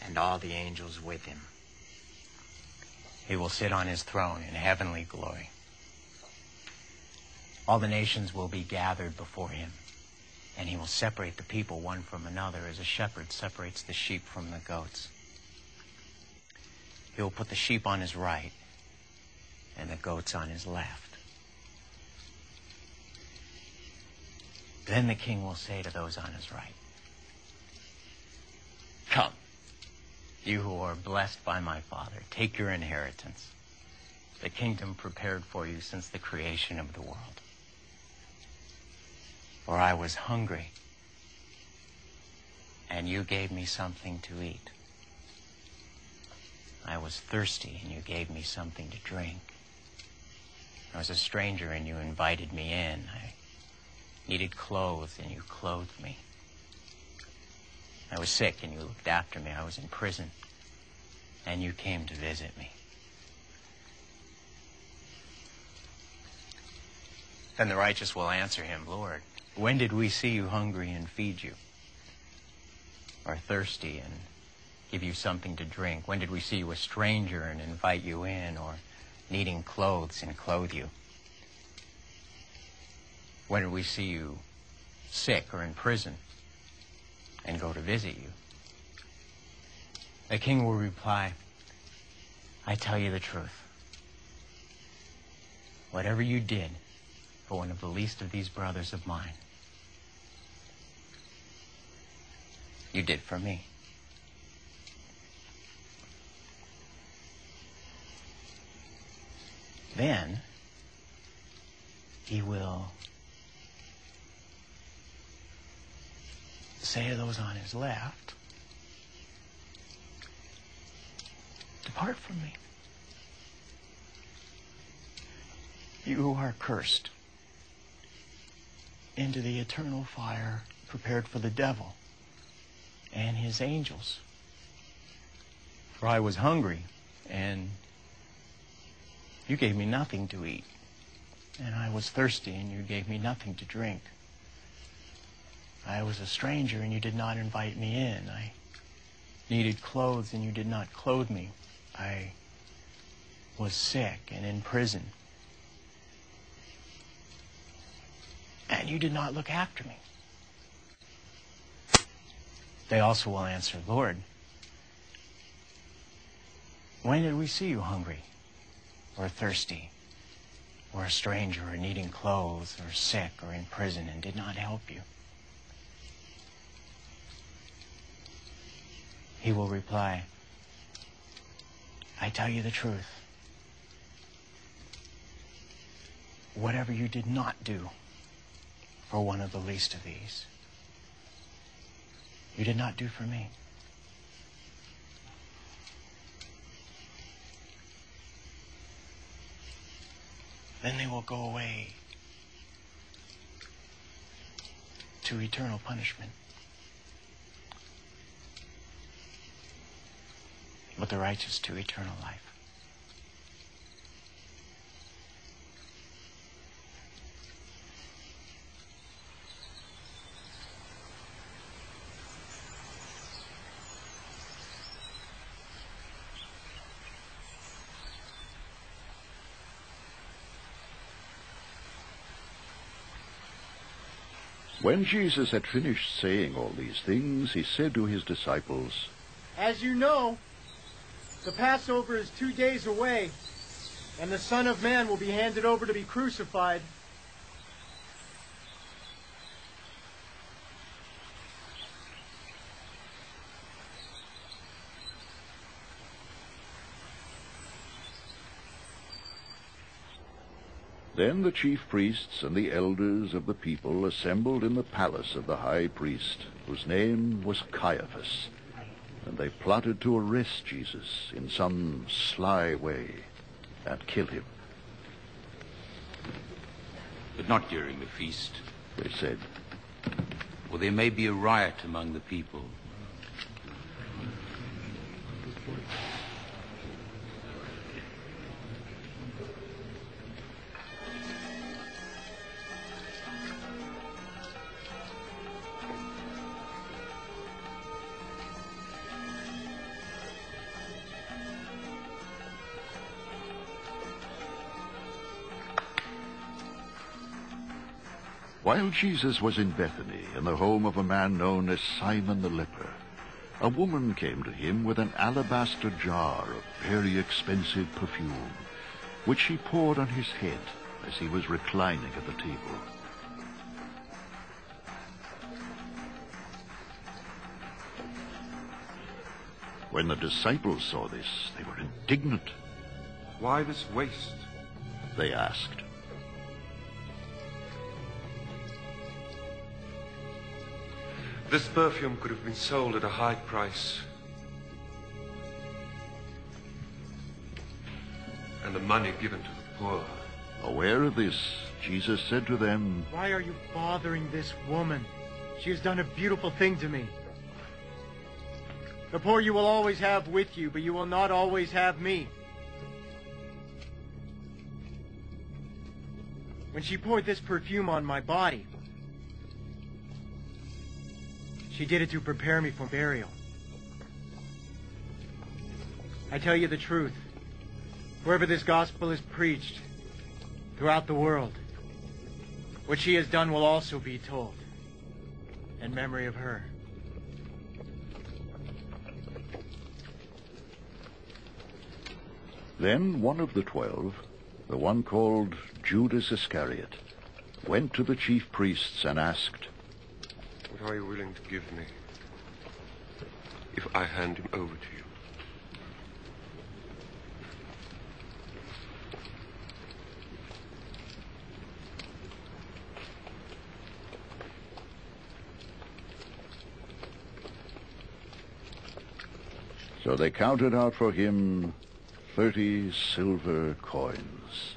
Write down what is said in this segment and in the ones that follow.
and all the angels with him. He will sit on his throne in heavenly glory. All the nations will be gathered before him, and he will separate the people one from another as a shepherd separates the sheep from the goats. He will put the sheep on his right and the goats on his left. Then the king will say to those on his right, "Come, you who are blessed by my Father, take your inheritance, the kingdom prepared for you since the creation of the world. For I was hungry, and you gave me something to eat. I was thirsty, and you gave me something to drink. I was a stranger, and you invited me in. I needed clothes, and you clothed me. I was sick, and you looked after me. I was in prison, and you came to visit me." Then the righteous will answer him, "Lord, when did we see you hungry and feed you, or thirsty and give you something to drink? When did we see you a stranger and invite you in, or needing clothes and clothe you? When did we see you sick or in prison and go to visit you?" The king will reply, "I tell you the truth. Whatever you did for one of the least of these brothers of mine, you did for me." Then he will say to those on his left, "Depart from me, you who are cursed, into the eternal fire prepared for the devil and his angels. For I was hungry, and you gave me nothing to eat, and I was thirsty, and you gave me nothing to drink. I was a stranger, and you did not invite me in. I needed clothes, and you did not clothe me. I was sick and in prison, and you did not look after me." They also will answer, "Lord, when did we see you hungry or thirsty or a stranger or needing clothes or sick or in prison and did not help you?" He will reply, "I tell you the truth. Whatever you did not do for one of the least of these, you did not do for me." Then they will go away to eternal punishment, but the righteous to eternal life. When Jesus had finished saying all these things, he said to his disciples, "As you know, the Passover is 2 days away, and the Son of Man will be handed over to be crucified." Then the chief priests and the elders of the people assembled in the palace of the high priest, whose name was Caiaphas, and they plotted to arrest Jesus in some sly way and kill him. "But not during the feast," they said, "for there may be a riot among the people." While Jesus was in Bethany, in the home of a man known as Simon the leper, a woman came to him with an alabaster jar of very expensive perfume, which she poured on his head as he was reclining at the table. When the disciples saw this, they were indignant. "Why this waste?" they asked. "This perfume could have been sold at a high price, and the money given to the poor." Aware of this, Jesus said to them, Why are you bothering this woman? She has done a beautiful thing to me. The poor you will always have with you, but you will not always have me. When she poured this perfume on my body, she did it to prepare me for burial. I tell you the truth. Wherever this gospel is preached throughout the world, what she has done will also be told in memory of her. Then one of the 12, the one called Judas Iscariot, went to the chief priests and asked, "What are you willing to give me if I hand him over to you?" So they counted out for him 30 silver coins.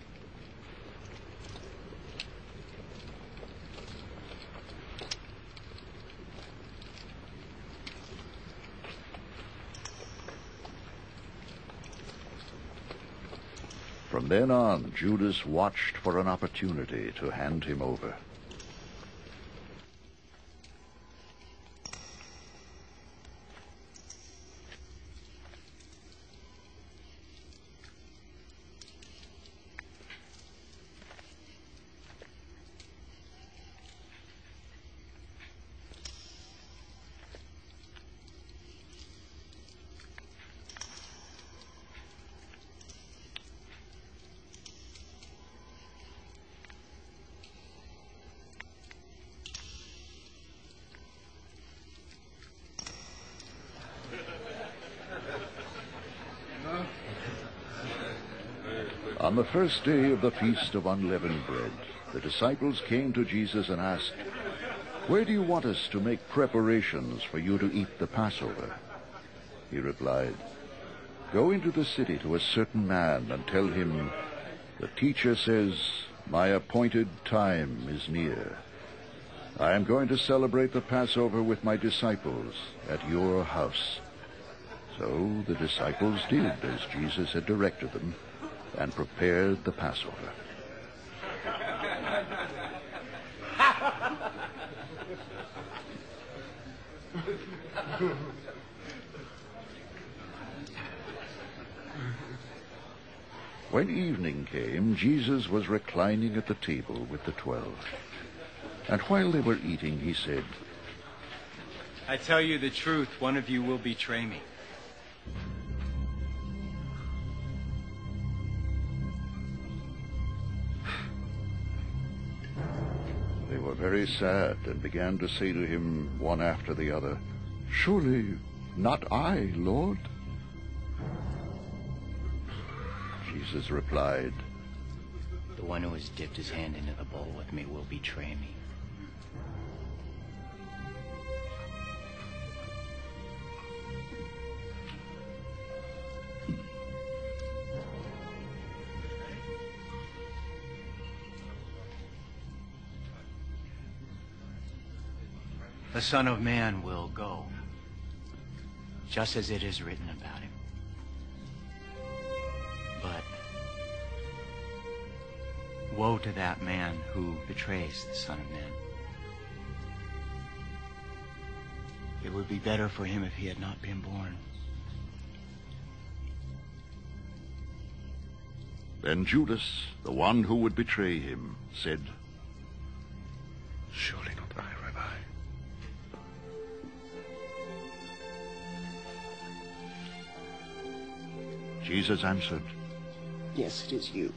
From then on, Judas watched for an opportunity to hand him over. On the first day of the Feast of Unleavened Bread, the disciples came to Jesus and asked, "Where do you want us to make preparations for you to eat the Passover?" He replied, "Go into the city to a certain man and tell him, 'The teacher says, my appointed time is near. I am going to celebrate the Passover with my disciples at your house.'" So the disciples did as Jesus had directed them, and prepared the Passover. When evening came, Jesus was reclining at the table with the 12. And while they were eating, he said, I tell you the truth, one of you will betray me. They were very sad and began to say to him one after the other, "Surely not I, Lord?" Jesus replied, The one who has dipped his hand into the bowl with me will betray me. The Son of Man will go, just as it is written about him. But woe to that man who betrays the Son of Man. It would be better for him if he had not been born. Then Judas, the one who would betray him, said, Surely not I, Rabbi. Jesus answered, Yes, it is you.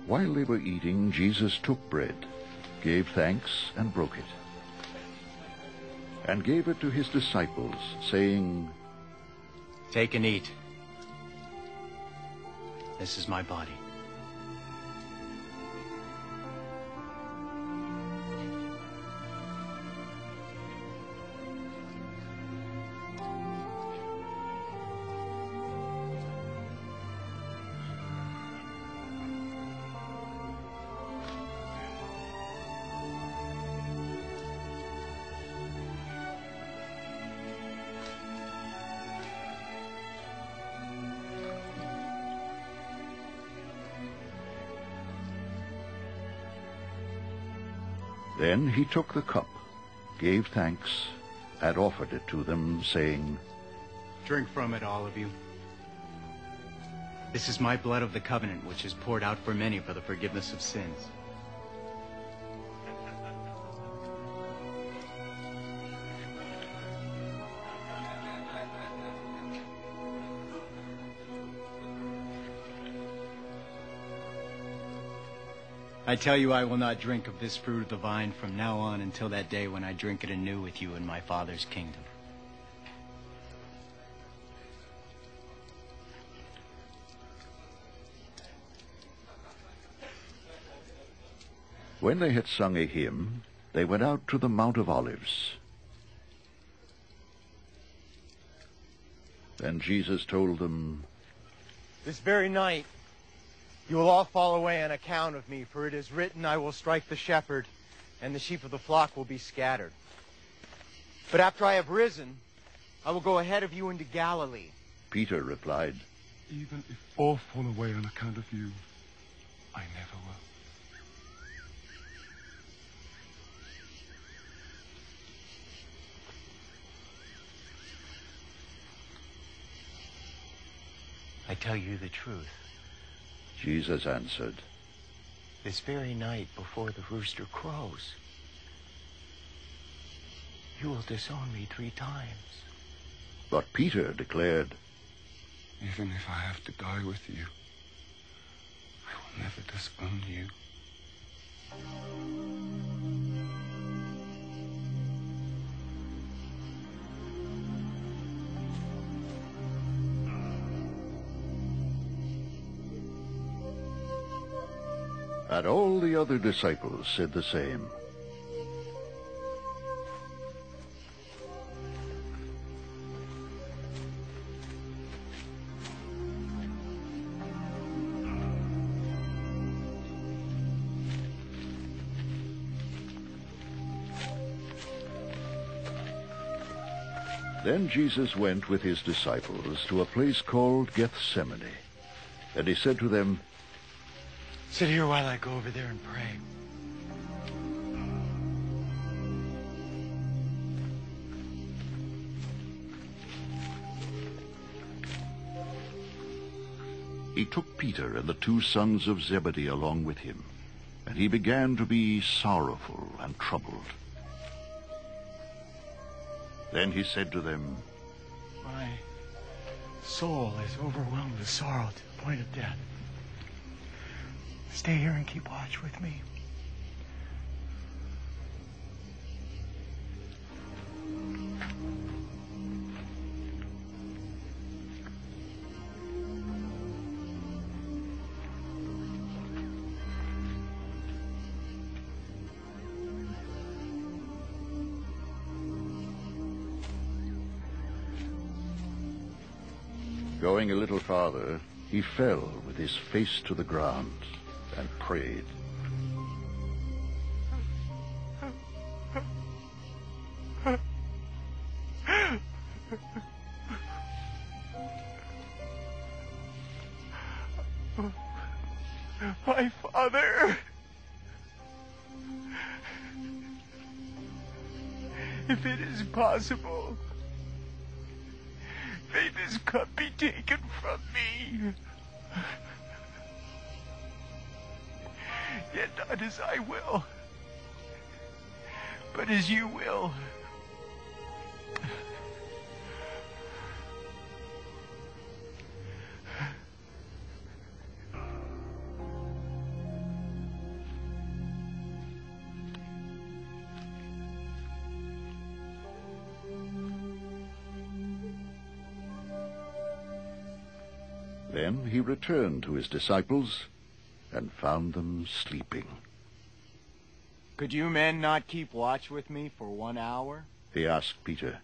While they were eating, Jesus took bread, gave thanks, and broke it, and gave it to his disciples, saying, Take and eat. This is my body. Then he took the cup, gave thanks, and offered it to them, saying, Drink from it, all of you. This is my blood of the covenant, which is poured out for many for the forgiveness of sins. I tell you, I will not drink of this fruit of the vine from now on until that day when I drink it anew with you in my Father's kingdom. When they had sung a hymn, they went out to the Mount of Olives. Then Jesus told them, This very night you will all fall away on account of me, for it is written, I will strike the shepherd, and the sheep of the flock will be scattered. But after I have risen, I will go ahead of you into Galilee. Peter replied, Even if all fall away on account of you, I never will. I tell you the truth. Jesus answered, This very night before the rooster crows, you will disown me 3 times. But Peter declared, Even if I have to die with you, I will never disown you. And all the other disciples said the same. Then Jesus went with his disciples to a place called Gethsemane, and he said to them, Sit here while I go over there and pray. He took Peter and the 2 sons of Zebedee along with him, and he began to be sorrowful and troubled. Then he said to them, My soul is overwhelmed with sorrow to the point of death. Stay here and keep watch with me. Going a little farther, he fell with his face to the ground and prayed. My Father, if it is possible, may this cup be taken from me. Yet not as I will, but as you will. Then he returned to his disciples and found them sleeping. Could you men not keep watch with me for 1 hour? He asked Peter.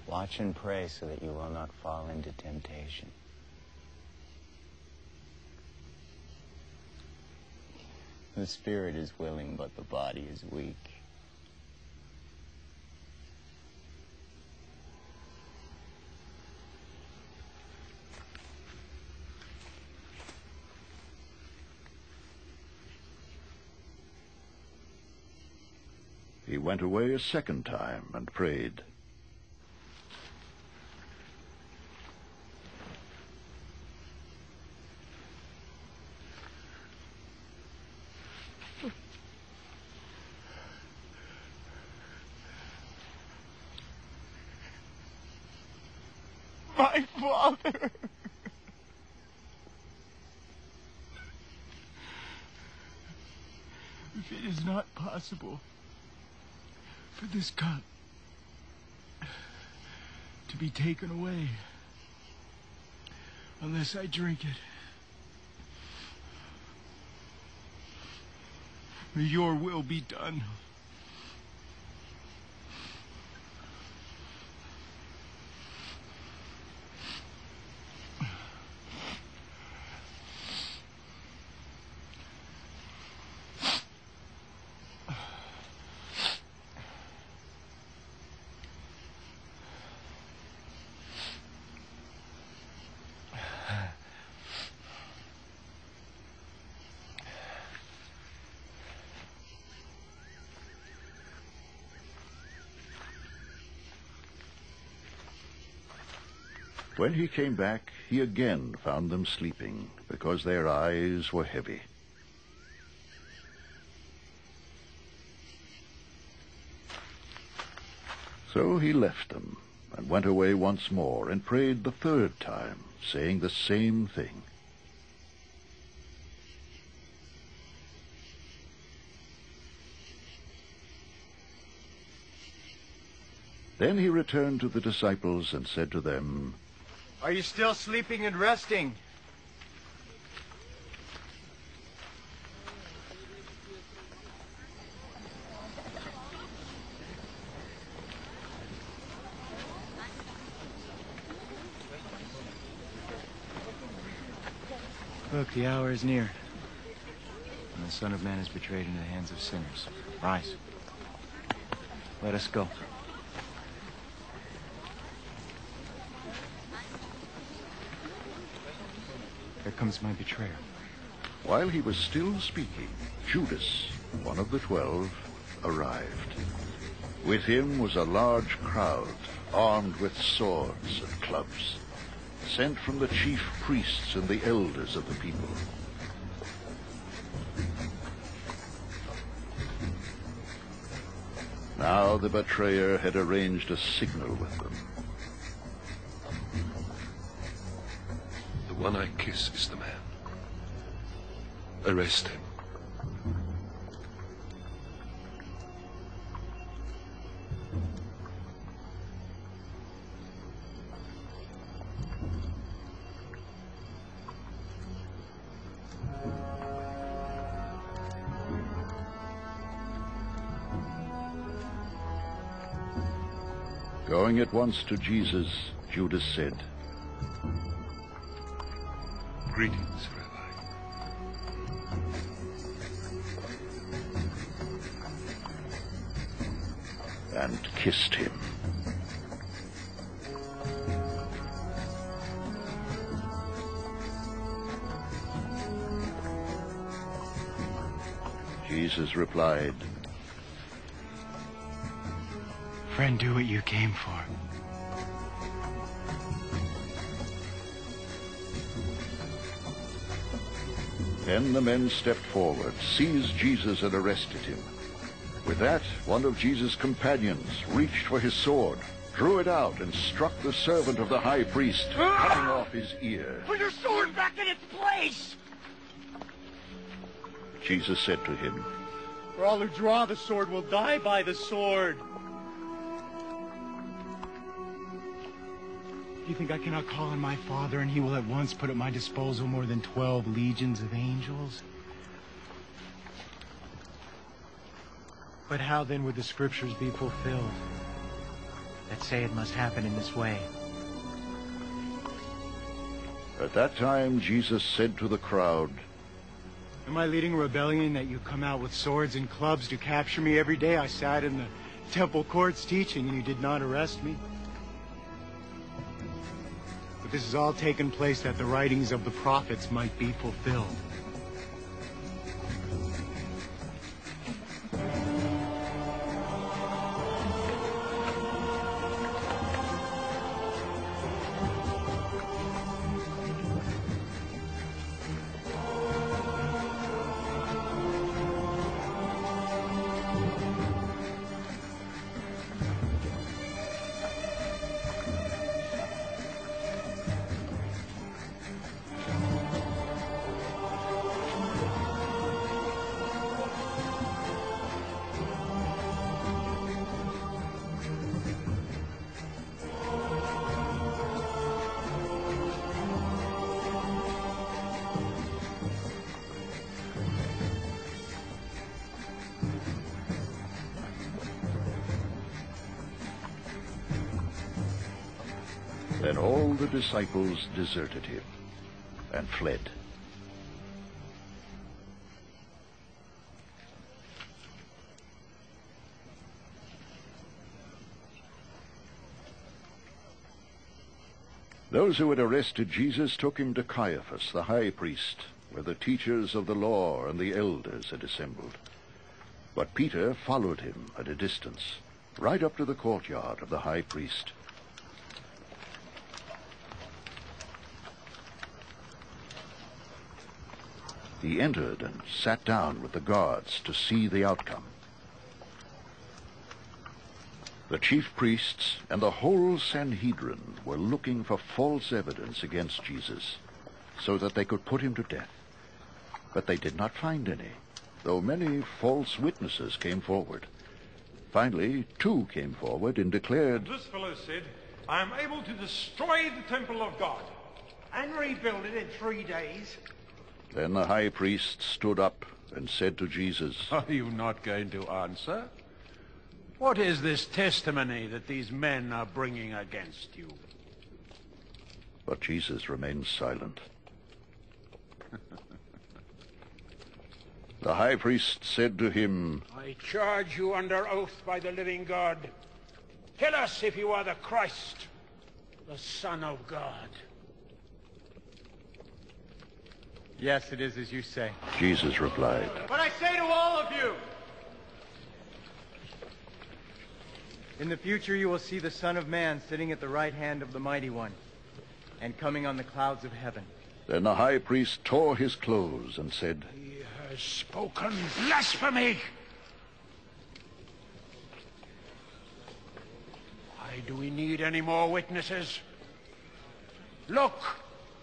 Watch and pray so that you will not fall into temptation. The spirit is willing, but the body is weak. He went away a second time and prayed. My Father! If it is not possible for this cup to be taken away unless I drink it, may your will be done. When he came back, he again found them sleeping, because their eyes were heavy. So he left them, and went away once more, and prayed the third time, saying the same thing. Then he returned to the disciples and said to them, Are you still sleeping and resting? Look, the hour is near, and the Son of Man is betrayed into the hands of sinners. Rise. Let us go. Here comes my betrayer. While he was still speaking, Judas, one of the 12, arrived. With him was a large crowd, armed with swords and clubs, sent from the chief priests and the elders of the people. Now the betrayer had arranged a signal with them. The one I kiss is the man. Arrest him. Going at once to Jesus, Judas said, Greetings, Rabbi. and kissed him. Jesus replied, Friend, do what you came for. Then the men stepped forward, seized Jesus, and arrested him. With that, one of Jesus' companions reached for his sword, drew it out, and struck the servant of the high priest, cutting off his ear. Put your sword back in its place! Jesus said to him, For all who draw the sword will die by the sword. Do you think I cannot call on my Father, and he will at once put at my disposal more than 12 legions of angels? But how then would the scriptures be fulfilled that say it must happen in this way? At that time Jesus said to the crowd, Am I leading a rebellion that you come out with swords and clubs to capture me every day? I sat in the temple courts teaching, and you did not arrest me. But this has all taken place that the writings of the prophets might be fulfilled. Then all the disciples deserted him and fled. Those who had arrested Jesus took him to Caiaphas, the high priest, where the teachers of the law and the elders had assembled. But Peter followed him at a distance, right up to the courtyard of the high priest. He entered and sat down with the guards to see the outcome. The chief priests and the whole Sanhedrin were looking for false evidence against Jesus, so that they could put him to death. But they did not find any, though many false witnesses came forward. Finally, 2 came forward and declared, This fellow said, I am able to destroy the temple of God And rebuild it in 3 days. Then the high priest stood up and said to Jesus, Are you not going to answer? What is this testimony that these men are bringing against you? But Jesus remained silent. The high priest said to him, I charge you under oath by the living God. Tell us if you are the Christ, the Son of God. Yes, it is as you say. Jesus replied, But I say to all of you, in the future you will see the Son of Man sitting at the right hand of the Mighty One and coming on the clouds of heaven. Then the high priest tore his clothes and said, He has spoken blasphemy. Why do we need any more witnesses? Look,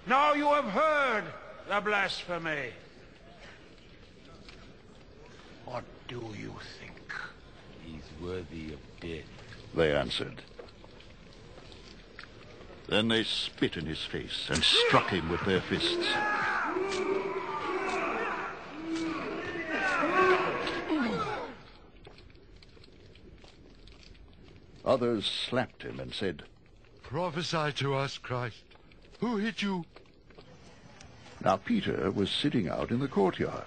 now you have heard the blasphemy. What do you think? He's worthy of death. They answered. Then they spit in his face and struck him with their fists. Others slapped him and said, "Prophesy to us, Christ. Who hit you?" Now Peter was sitting out in the courtyard,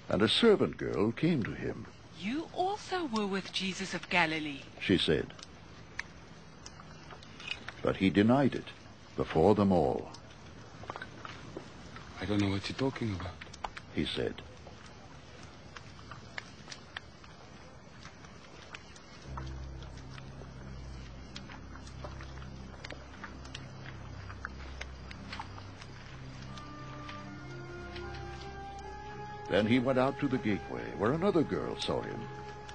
and a servant girl came to him. "You also were with Jesus of Galilee," she said. But he denied it before them all. "I don't know what you're talking about," he said. Then he went out to the gateway, where another girl saw him,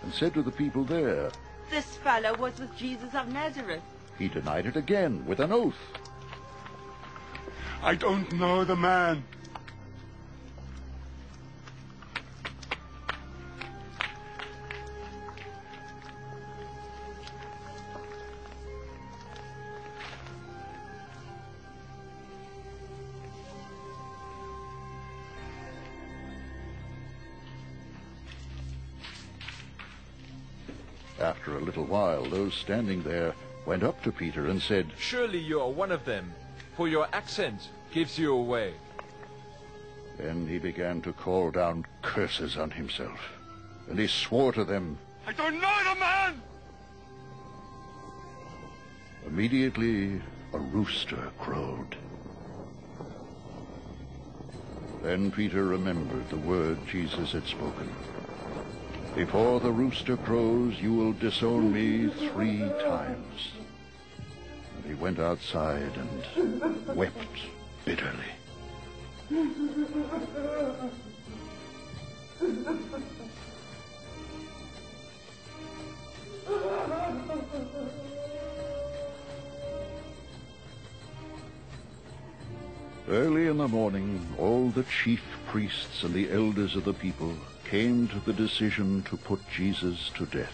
and said to the people there, "This fellow was with Jesus of Nazareth." He denied it again with an oath. "I don't know the man." After a little while, those standing there went up to Peter and said, "Surely you are one of them, for your accent gives you away." Then he began to call down curses on himself, and he swore to them, "I don't know the man!" Immediately a rooster crowed. Then Peter remembered the word Jesus had spoken. "Before the rooster crows, you will disown me 3 times." And he went outside and wept bitterly. Early in the morning, all the chief priests and the elders of the people came to the decision to put Jesus to death.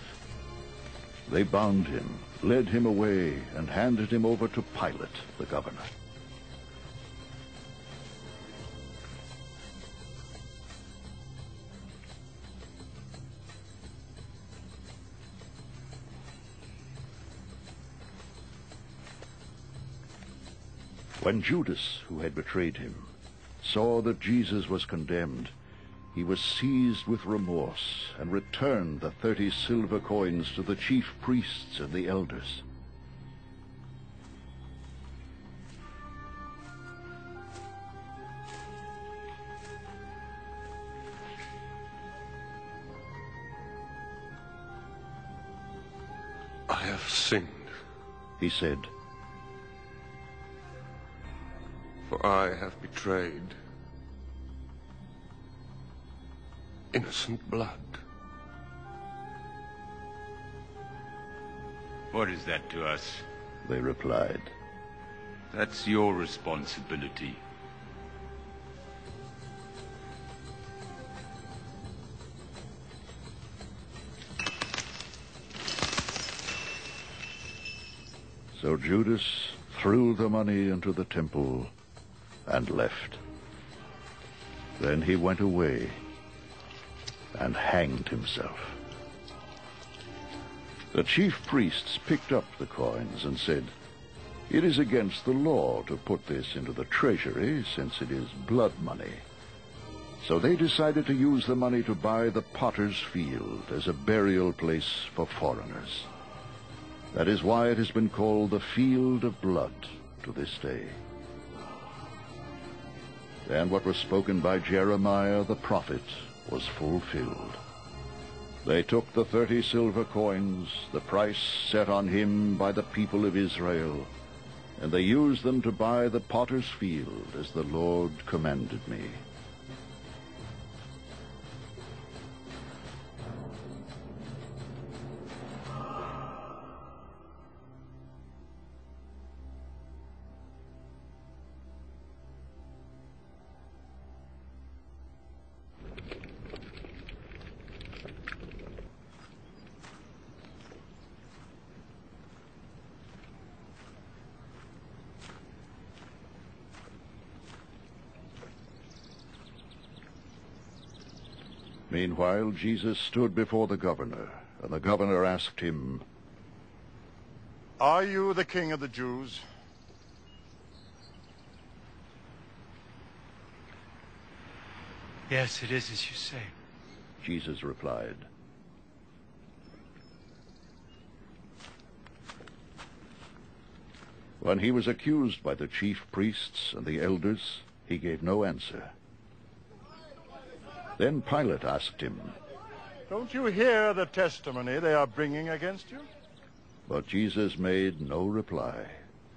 They bound him, led him away, and handed him over to Pilate, the governor. When Judas, who had betrayed him, saw that Jesus was condemned, he was seized with remorse and returned the 30 silver coins to the chief priests and the elders. "I have sinned," he said, "for I have betrayed innocent blood." "What is that to us?" they replied. "That's your responsibility." So Judas threw the money into the temple and left. Then he went away and hanged himself. The chief priests picked up the coins and said, "It is against the law to put this into the treasury, since it is blood money." So they decided to use the money to buy the potter's field as a burial place for foreigners. That is why it has been called the Field of Blood to this day. And what was spoken by Jeremiah the prophet was fulfilled. They took the 30 silver coins, the price set on him by the people of Israel, and they used them to buy the potter's field as the Lord commanded me. Meanwhile, Jesus stood before the governor, and the governor asked him, Are you the king of the Jews? Yes, it is as you say. Jesus replied. When he was accused by the chief priests and the elders, he gave no answer. Then Pilate asked him, Don't you hear the testimony they are bringing against you? But Jesus made no reply,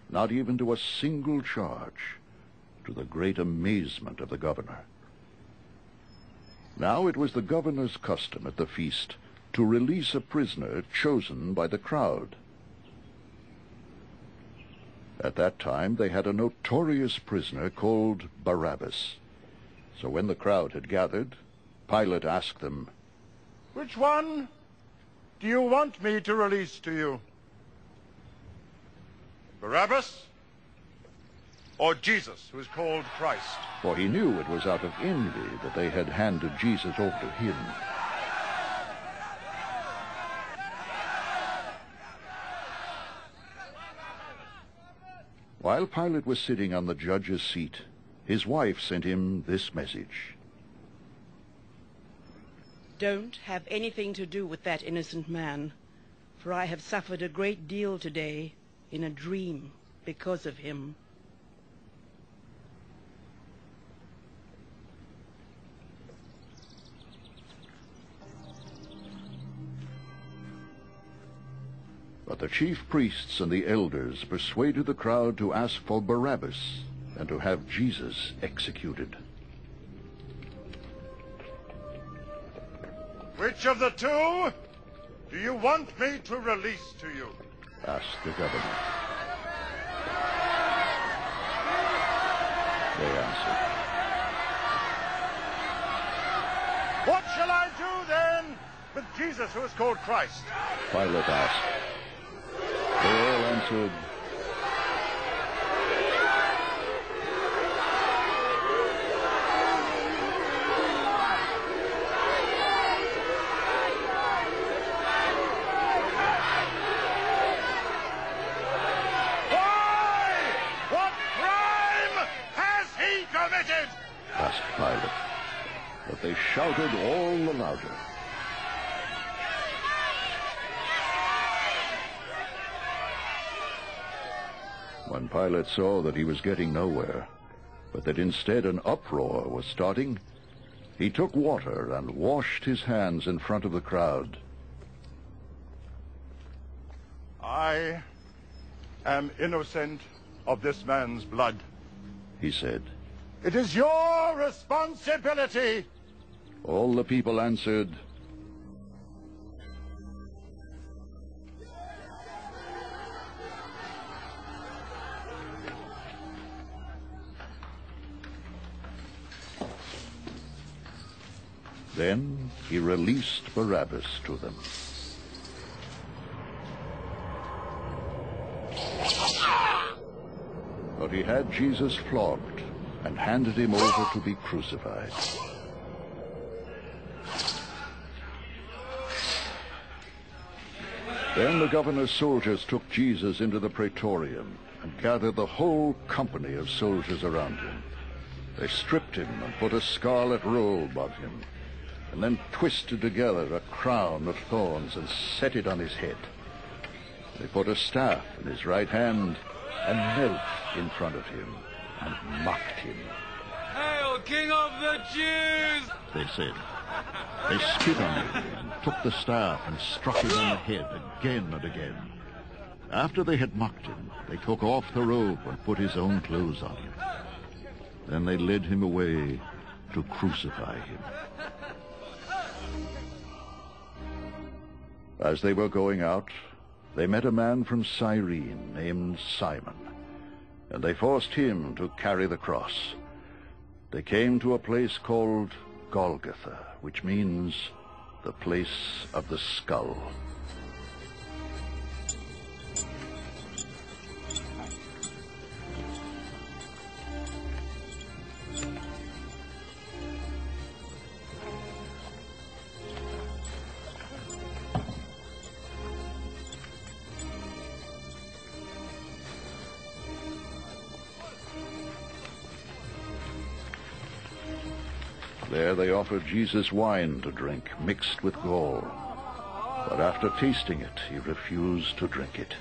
not even to a single charge, to the great amazement of the governor. Now it was the governor's custom at the feast to release a prisoner chosen by the crowd. At that time they had a notorious prisoner called Barabbas. So when the crowd had gathered, Pilate asked them, Which one do you want me to release to you? Barabbas or Jesus, who is called Christ? For he knew it was out of envy that they had handed Jesus over to him. While Pilate was sitting on the judge's seat, his wife sent him this message. Don't have anything to do with that innocent man, for I have suffered a great deal today in a dream because of him. But the chief priests and the elders persuaded the crowd to ask for Barabbas and to have Jesus executed. Which of the two do you want me to release to you? Asked the governor. They answered. What shall I do then with Jesus, who is called Christ? Pilate asked. They all answered, asked Pilate. But they shouted all the louder. When Pilate saw that he was getting nowhere, but that instead an uproar was starting, he took water and washed his hands in front of the crowd. I am innocent of this man's blood, he said. It is your responsibility. All the people answered, Then he released Barabbas to them. But he had Jesus flogged and handed him over to be crucified. Then the governor's soldiers took Jesus into the praetorium and gathered the whole company of soldiers around him. They stripped him and put a scarlet robe on him, and then twisted together a crown of thorns and set it on his head. They put a staff in his right hand and knelt in front of him and mocked him. Hail, King of the Jews! They said. They spit on him and took the staff and struck him on the head again and again. After they had mocked him, they took off the robe and put his own clothes on him. Then they led him away to crucify him. As they were going out, they met a man from Cyrene named Simon, and they forced him to carry the cross. They came to a place called Golgotha, which means the place of the skull. There they offered Jesus wine to drink, mixed with gall. But after tasting it, he refused to drink it.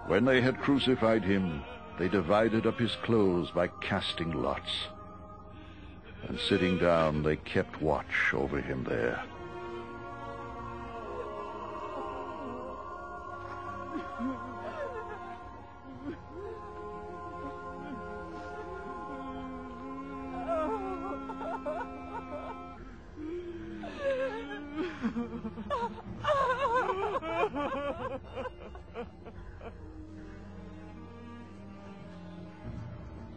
When they had crucified him, they divided up his clothes by casting lots. And sitting down, they kept watch over him there.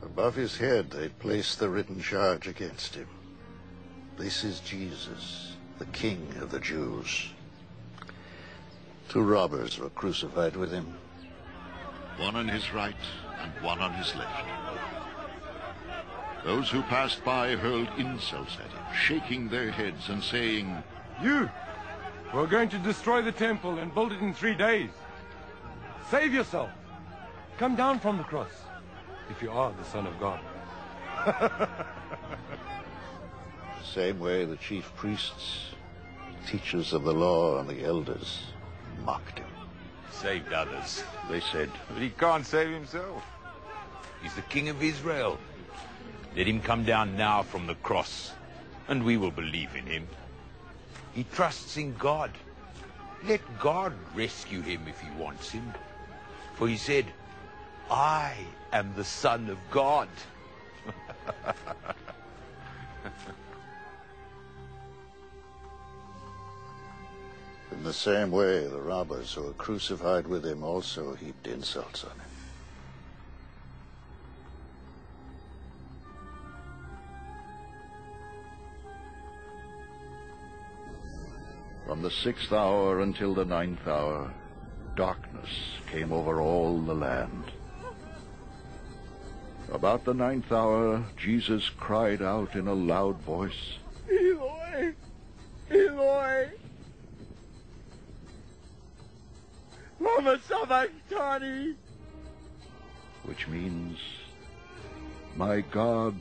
Above his head they placed the written charge against him. This is Jesus, the King of the Jews. 2 robbers were crucified with him. One on his right and one on his left. Those who passed by hurled insults at him, shaking their heads and saying, "You, we're going to destroy the temple and build it in 3 days. Save yourself. Come down from the cross, if you are the Son of God." The same way the chief priests, teachers of the law, and the elders mocked him. Saved others, they said. But he can't save himself. He's the King of Israel. Let him come down now from the cross, and we will believe in him. He trusts in God. Let God rescue him if he wants him. For he said, "I am the Son of God." In the same way, the robbers who were crucified with him also heaped insults on him. From the 6th hour until the 9th hour, darkness came over all the land. About the 9th hour, Jesus cried out in a loud voice, "Eloi, Eloi, lama sabachthani," which means, my God,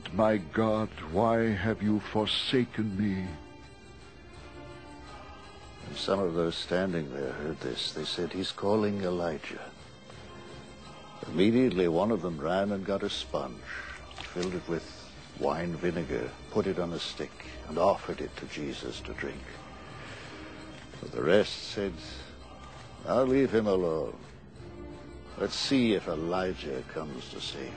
why have you forsaken me?" And some of those standing there heard this. They said, "He's calling Elijah." Immediately one of them ran and got a sponge, filled it with wine vinegar, put it on a stick, and offered it to Jesus to drink. But the rest said, "I'll leave him alone. Let's see if Elijah comes to save him."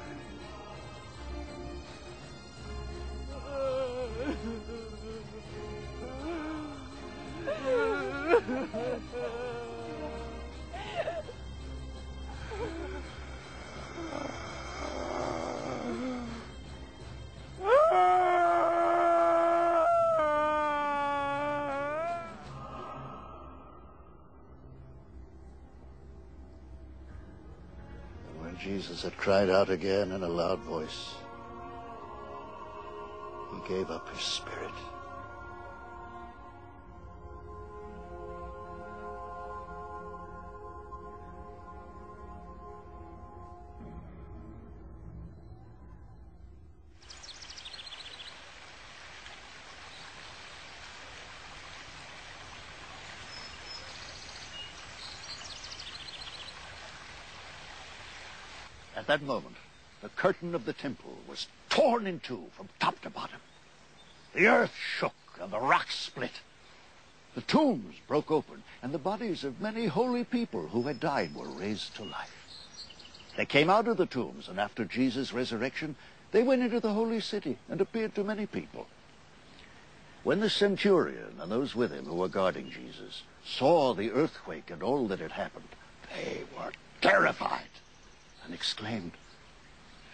Jesus had cried out again in a loud voice. He gave up his spirit. At that moment, the curtain of the temple was torn in two from top to bottom. The earth shook and the rocks split. The tombs broke open, and the bodies of many holy people who had died were raised to life. They came out of the tombs, and after Jesus' resurrection, They went into the holy city and appeared to many people. When the centurion and those with him who were guarding Jesus saw the earthquake and all that had happened, they were terrified and exclaimed,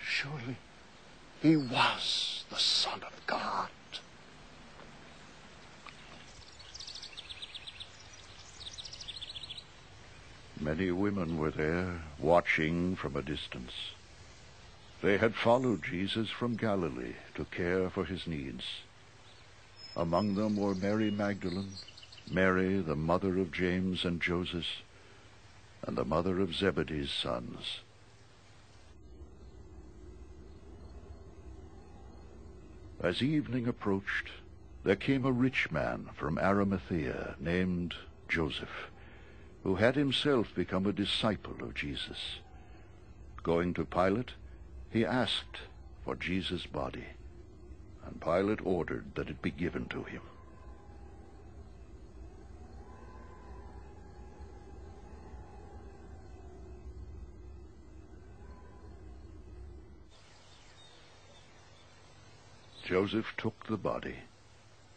"Surely he was the Son of God." Many women were there, watching from a distance. They had followed Jesus from Galilee to care for his needs. Among them were Mary Magdalene, Mary, the mother of James and Joseph, and the mother of Zebedee's sons. As evening approached, there came a rich man from Arimathea named Joseph, who had himself become a disciple of Jesus. Going to Pilate, he asked for Jesus' body, and Pilate ordered that it be given to him. Joseph took the body,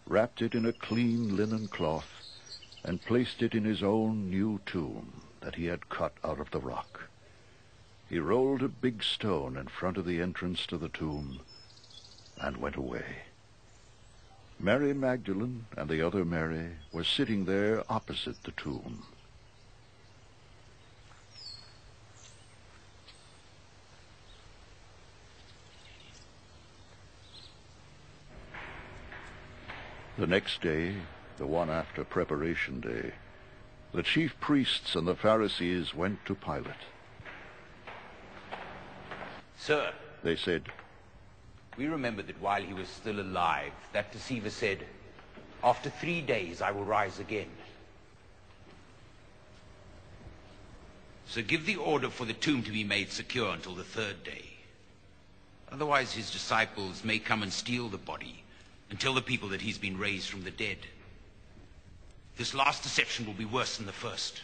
wrapped it in a clean linen cloth, and placed it in his own new tomb that he had cut out of the rock. He rolled a big stone in front of the entrance to the tomb and went away. Mary Magdalene and the other Mary were sitting there opposite the tomb. The next day, the one after Preparation Day, the chief priests and the Pharisees went to Pilate. "Sir," they said, "we remember that while he was still alive, that deceiver said, 'After 3 days I will rise again.' So give the order for the tomb to be made secure until the 3rd day. Otherwise his disciples may come and steal the body and tell the people that he's been raised from the dead. This last deception will be worse than the first."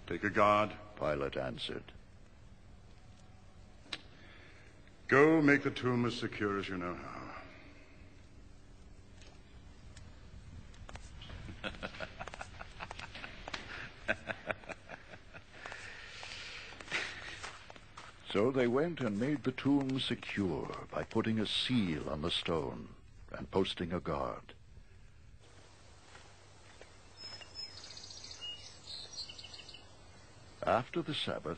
Take a guard, Pilate answered. Go make the tomb as secure as you know how. So they went and made the tomb secure by putting a seal on the stone and posting a guard. After the Sabbath,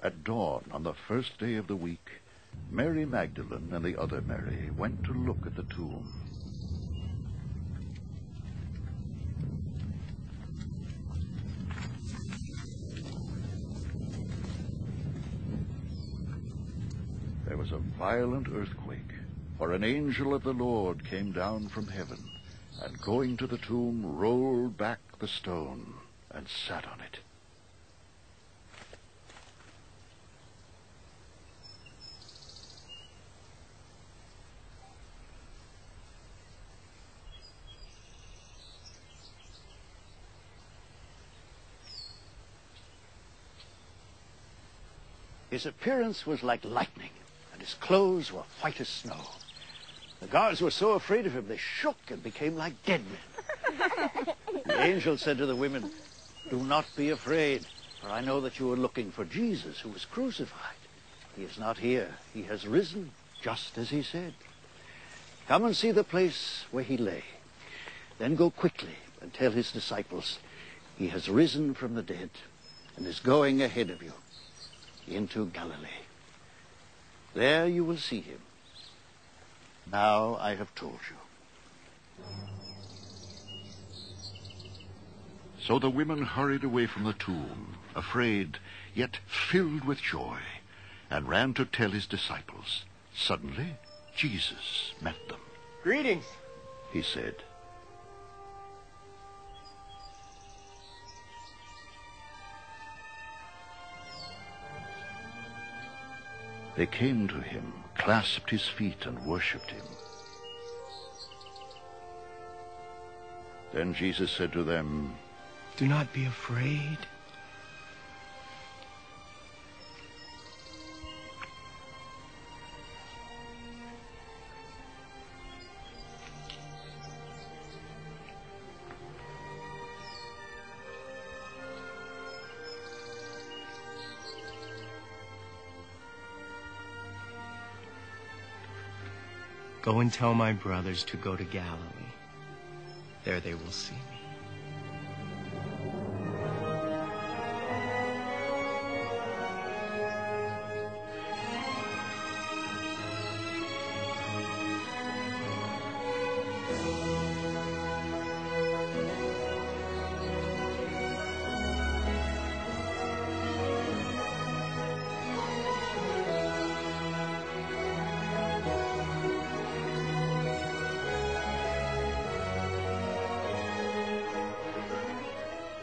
at dawn on the 1st day of the week, Mary Magdalene and the other Mary went to look at the tomb. There was a violent earthquake, for an angel of the Lord came down from heaven, and going to the tomb, rolled back the stone and sat on it. His appearance was like lightning, and his clothes were white as snow. The guards were so afraid of him, they shook and became like dead men. The angel said to the women, "Do not be afraid, for I know that you are looking for Jesus, who was crucified. He is not here. He has risen, just as he said. Come and see the place where he lay. Then go quickly and tell his disciples, he has risen from the dead and is going ahead of you into Galilee. There you will see him. Now I have told you." So the women hurried away from the tomb, afraid, yet filled with joy, and ran to tell his disciples. Suddenly, Jesus met them. "Greetings," he said. They came to him, clasped his feet, and worshipped him. Then Jesus said to them, Do not be afraid. Go and tell my brothers to go to Galilee. There they will see me.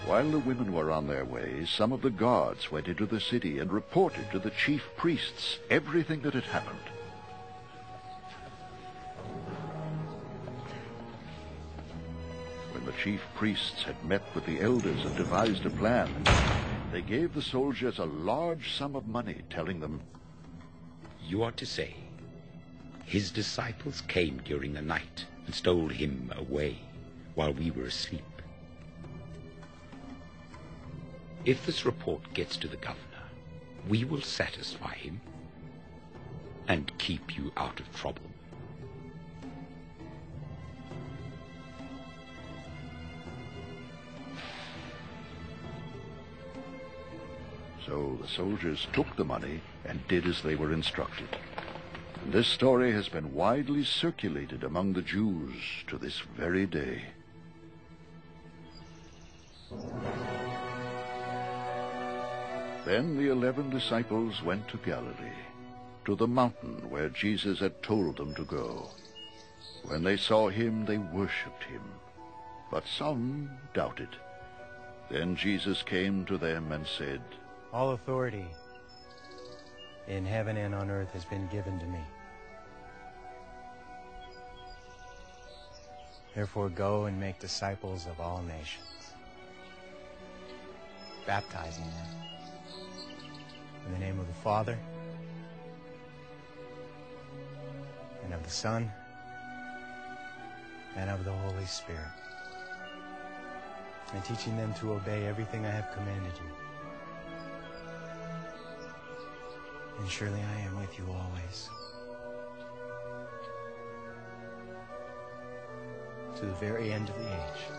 While the women were on their way, some of the guards went into the city and reported to the chief priests everything that had happened. When the chief priests had met with the elders and devised a plan, they gave the soldiers a large sum of money, telling them, "You are to say, his disciples came during the night and stole him away while we were asleep. If this report gets to the governor, we will satisfy him and keep you out of trouble." So the soldiers took the money and did as they were instructed. And this story has been widely circulated among the Jews to this very day. Then the 11 disciples went to Galilee, to the mountain where Jesus had told them to go. When they saw him, they worshipped him, but some doubted. Then Jesus came to them and said, "All authority in heaven and on earth has been given to me. Therefore go and make disciples of all nations, baptizing them in the name of the Father, and of the Son, and of the Holy Spirit, and teaching them to obey everything I have commanded you. And surely I am with you always, to the very end of the age."